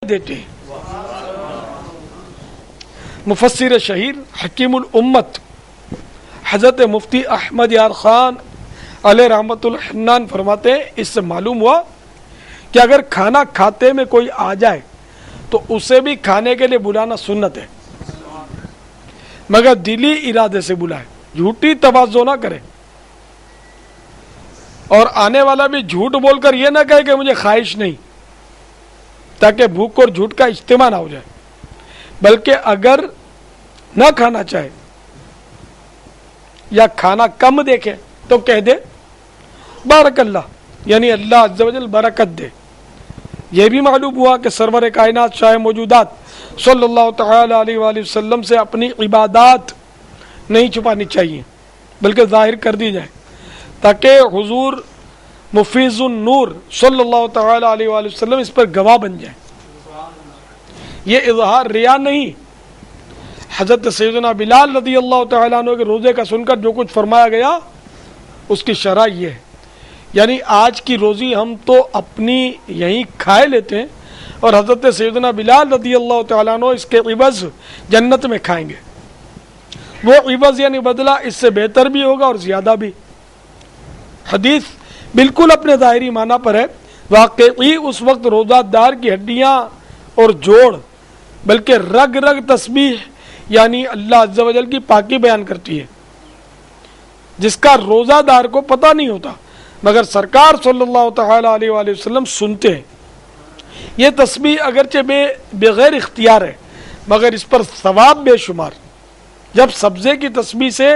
دیتے ہیں۔ مفسر شہیر حکیم الامت حضرت مفتی احمد یار خان علیہ رحمت الحنان فرماتے ہیں اس سے معلوم ہوا کہ اگر کھانا کھاتے میں کوئی آ جائے تو اسے بھی کھانے کے لیے بلانا سنت ہے، مگر دلی ارادے سے بلائے، جھوٹی تواضع نہ کرے، اور آنے والا بھی جھوٹ بول کر یہ نہ کہے کہ مجھے خواہش نہیں، تاکہ بھوک اور جھوٹ کا اجتماع نہ ہو جائے، بلکہ اگر نہ کھانا چاہے یا کھانا کم دیکھے تو کہہ دے بارک اللہ، یعنی اللہ عز و جل برکت دے۔ یہ بھی معلوم ہوا کہ سرور کائنات شاہ موجودات صلی اللہ تعالی علیہ وآلہ وسلم سے اپنی عبادات نہیں چھپانی چاہیے بلکہ ظاہر کر دی جائے، تاکہ حضور مفیض النور صلی اللہ تعالی علیہ وآلہ وسلم اس پر گواہ بن جائے۔ یہ اظہار ریا نہیں۔ حضرت سیدنا بلال رضی اللہ تعالیٰ عنہ کے روزے کا سن کر جو کچھ فرمایا گیا اس کی شرح یہ ہے، یعنی آج کی روزی ہم تو اپنی یہیں کھائے لیتے ہیں، اور حضرت سیدنا بلال رضی اللہ تعالیٰ عنہ اس کے عوض جنت میں کھائیں گے۔ وہ عوض یعنی بدلہ اس سے بہتر بھی ہوگا اور زیادہ بھی۔ حدیث بالکل اپنے ظاہری معنی پر ہے، واقعی اس وقت روزہ دار کی ہڈیاں اور جوڑ بلکہ رگ رگ تسبیح یعنی اللہ عز و جل کی پاکی بیان کرتی ہے، جس کا روزہ دار کو پتہ نہیں ہوتا، مگر سرکار صلی اللہ تعالی علیہ وآلہ وسلم سنتے ہیں۔ یہ تسبیح اگرچہ بغیر اختیار ہے، مگر اس پر ثواب بے شمار۔ جب سبزے کی تسبیح سے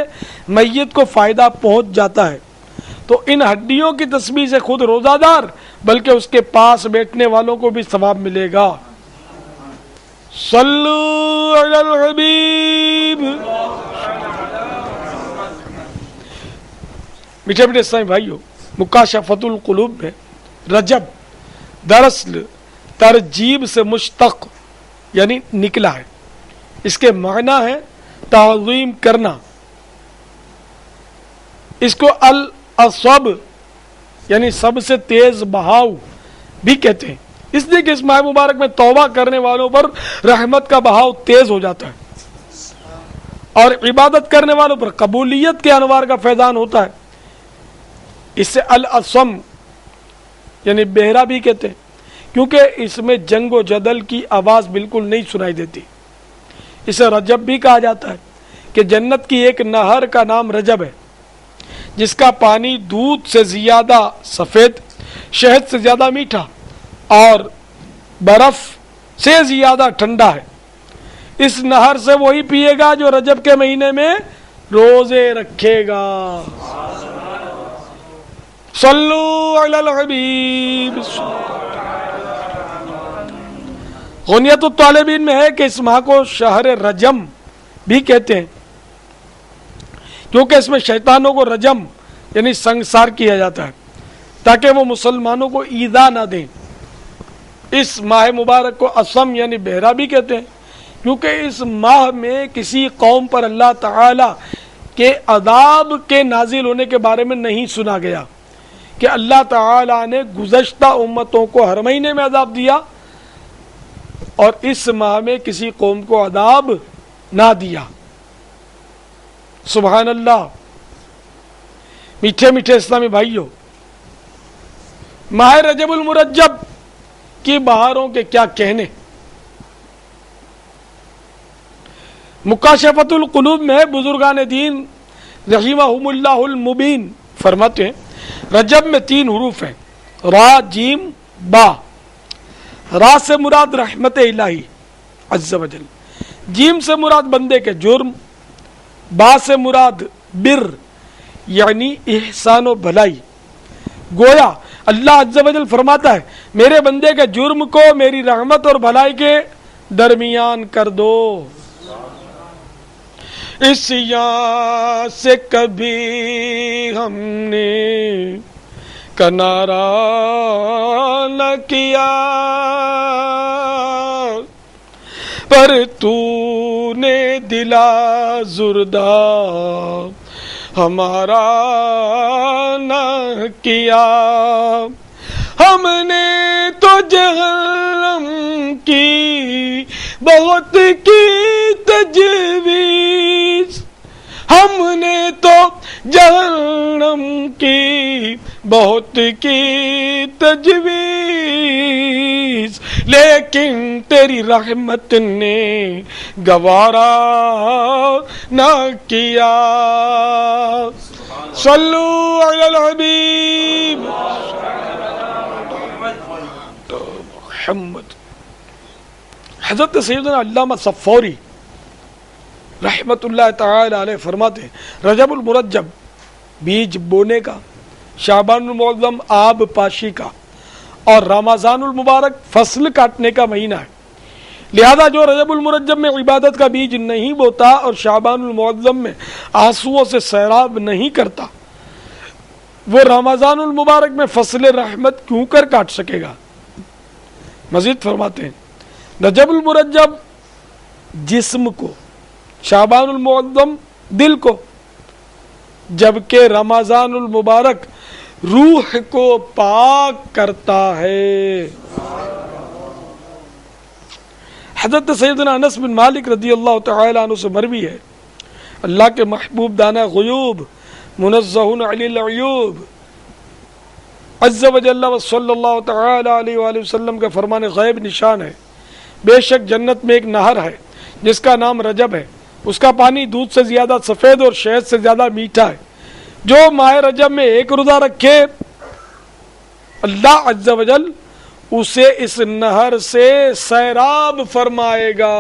میت کو فائدہ پہنچ جاتا ہے تو ان ہڈیوں کی تسبیح سے خود روزہ دار بلکہ اس کے پاس بیٹھنے والوں کو بھی ثواب ملے گا۔ صلو علی الحبیب۔ میٹھے میٹھے اسلامی بھائیو، مکاشفۃ القلوب میں رجب دراصل ترجیب سے مشتق یعنی نکلا ہے۔ اس کے معنی ہے تعظیم کرنا۔ اس کو الصب یعنی سب سے تیز بہاؤ بھی کہتے ہیں، اس لیے کہ اس ماہ مبارک میں توبہ کرنے والوں پر رحمت کا بہاؤ تیز ہو جاتا ہے اور عبادت کرنے والوں پر قبولیت کے انوار کا فیضان ہوتا ہے۔ اس سے الاسم یعنی بہرا بھی کہتے ہیں، کیونکہ اس میں جنگ و جدل کی آواز بالکل نہیں سنائی دیتی۔ اسے رجب بھی کہا جاتا ہے کہ جنت کی ایک نہر کا نام رجب ہے، جس کا پانی دودھ سے زیادہ سفید، شہد سے زیادہ میٹھا اور برف سے زیادہ ٹھنڈا ہے۔ اس نہر سے وہی پیے گا جو رجب کے مہینے میں روزے رکھے گا۔ صلو علی الحبیب۔ غنیت الطالبین میں ہے کہ اس ماہ کو شہر رجم بھی کہتے ہیں، کیونکہ اس میں شیطانوں کو رجم یعنی سنگسار کیا جاتا ہے تاکہ وہ مسلمانوں کو ایذا نہ دیں۔ اس ماہ مبارک کو اسم یعنی بہرا بھی کہتے ہیں، کیونکہ اس ماہ میں کسی قوم پر اللہ تعالی کے عذاب کے نازل ہونے کے بارے میں نہیں سنا گیا کہ اللہ تعالی نے گزشتہ امتوں کو ہر مہینے میں عذاب دیا اور اس ماہ میں کسی قوم کو عذاب نہ دیا۔ سبحان اللہ۔ میٹھے میٹھے اسلامی بھائیوں، ماہ رجب المرجب کی بہاروں کے کیا کہنے۔ مکاشفۃ القلوب میں بزرگان دین رحمہم اللہ المبین فرماتے ہیں رجب میں 3 حروف ہیں، را جیم با۔ را سے مراد رحمت الہی عز و جل، جیم سے مراد بندے کے جرم، با سے مراد بر یعنی احسان و بھلائی۔ گویا اللہ عز و جل فرماتا ہے میرے بندے کے جرم کو میری رحمت اور بھلائی کے درمیان کر دو۔ عصیاں سے کبھی ہم نے کنارہ نہ کیا، پر تو نے دلا زردہ ہمارا نہ کیا۔ ہم نے تو جہنم کی بہت کی تجویز، ہم نے تو جہنم کی بہت کی تجویز، لیکن تیری رحمت نے گوارا نہ کیا۔ صلو علی الحبیب محمد۔ حضرت سیدنا علامہ صفوری رحمت اللہ تعالی علیہ فرماتے ہیں رجب المرجب بیج بونے کا، شعبان المعظم آب پاشی کا، اور رمضان المبارک فصل کاٹنے کا مہینہ ہے، لہذا جو رجب المرجب میں عبادت کا بیج نہیں بوتا اور شعبان المعظم میں آنسوؤں سے سیراب نہیں کرتا، وہ رمضان المبارک میں فصل رحمت کیوں کر کاٹ سکے گا؟ مزید فرماتے ہیں رجب المرجب جسم کو، شعبان المعظم دل کو، جبکہ رمضان المبارک روح کو پاک کرتا ہے۔ حضرت سیدنا انس بن مالک رضی اللہ تعالی عنہ سے مروی ہے اللہ کے محبوب دانا غیوب منزہ علی العیوب عز و جل و صلی اللہ تعالی علیہ وآلہ وسلم کا فرمان غیب نشان ہے، بے شک جنت میں ایک نہر ہے جس کا نام رجب ہے، اس کا پانی دودھ سے زیادہ سفید اور شہد سے زیادہ میٹھا ہے، جو ماہ رجب میں ایک روزہ رکھے اللہ عز و جل اسے اس نہر سے سیراب فرمائے گا۔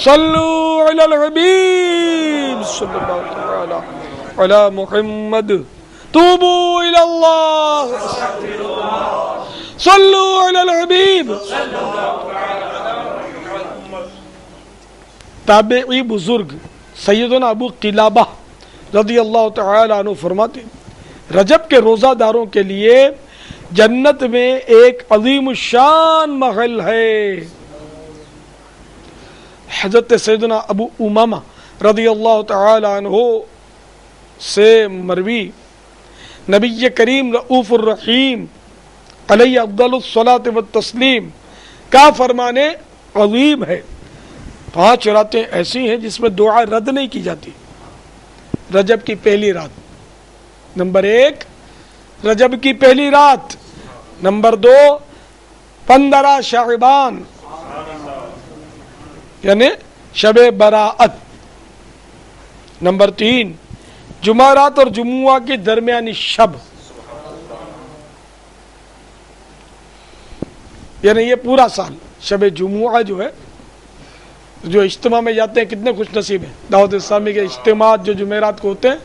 صلو علی الحبیب صلی اللہ تعالی علی محمد، توبو الی اللہ، صلو علی الحبیب۔ تابعی بزرگ سیدنا ابو قلابہ رضی اللہ تعالی عنہ فرماتے رجب کے روزہ داروں کے لیے جنت میں ایک عظیم الشان محل ہے۔ حضرت سیدنا ابو امامہ رضی اللہ تعالی عنہ سے مروی نبی کریم رؤوف الرحیم علیہ افضل الصلاۃ والتسلیم کا فرمان عظیم ہے، 5 راتیں ایسی ہیں جس میں دعا رد نہیں کی جاتی۔ رجب کی پہلی رات، نمبر 1 رجب کی پہلی رات، نمبر 2 15 شعبان یعنی شب براءت، نمبر 3 جمعرات اور جمعہ کی درمیانی شب، یعنی یہ پورا سال شب جمعہ جو ہے، جو اجتماع میں جاتے ہیں کتنے خوش نصیب ہیں، دعوت اسلامی کے اجتماعات جو جمعرات کو ہوتے ہیں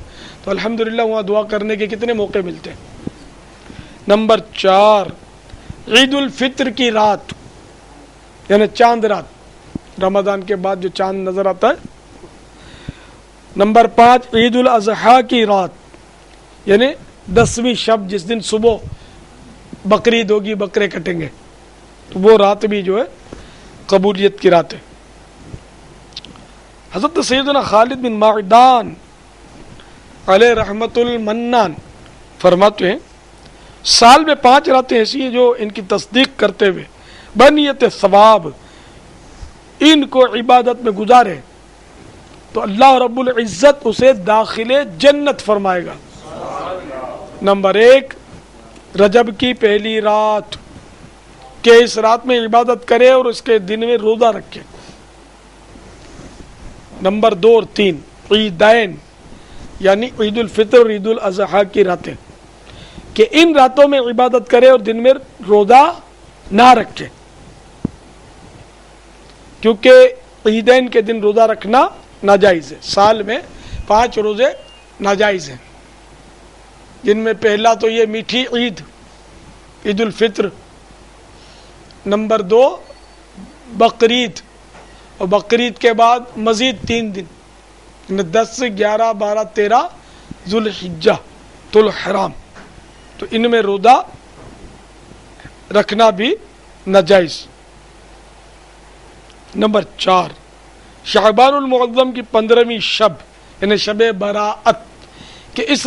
تو الحمدللہ وہاں دعا کرنے کے کتنے موقع ملتے ہیں۔ نمبر 4 عید الفطر کی رات یعنی چاند رات، رمضان کے بعد جو چاند نظر آتا ہے۔ نمبر 5 عید الاضحیٰ کی رات یعنی 10ویں شب، جس دن صبح بقرعید ہوگی، بکرے کٹیں گے، تو وہ رات بھی جو ہے قبولیت کی رات ہے۔ حضرت سیدنا خالد بن معدان علیہ رحمت المنان فرماتے ہیں سال میں 5 راتیں ایسی ہیں جو ان کی تصدیق کرتے ہوئے بنیت ثواب ان کو عبادت میں گزارے تو اللہ رب العزت اسے داخل جنت فرمائے گا۔ نمبر 1 رجب کی پہلی رات، کہ اس رات میں عبادت کرے اور اس کے دن میں روزہ رکھے۔ نمبر 2 اور 3 عیدین یعنی عید الفطر اور عید الاضحیٰ کی راتیں، کہ ان راتوں میں عبادت کرے اور دن میں روزہ نہ رکھے، کیونکہ عیدین کے دن روزہ رکھنا ناجائز ہے۔ سال میں 5 روزے ناجائز ہیں، جن میں پہلا تو یہ میٹھی عید، عید الفطر، نمبر 2 بقرعید، اور بقرعید کے بعد مزید 3 دن 10 11 12 13 ذوالحجہ الحرام، تو ان میں روزہ رکھنا بھی ناجائز۔ نمبر 4 شعبان المعظم کی 15ویں شب یعنی شب براءت، کہ اس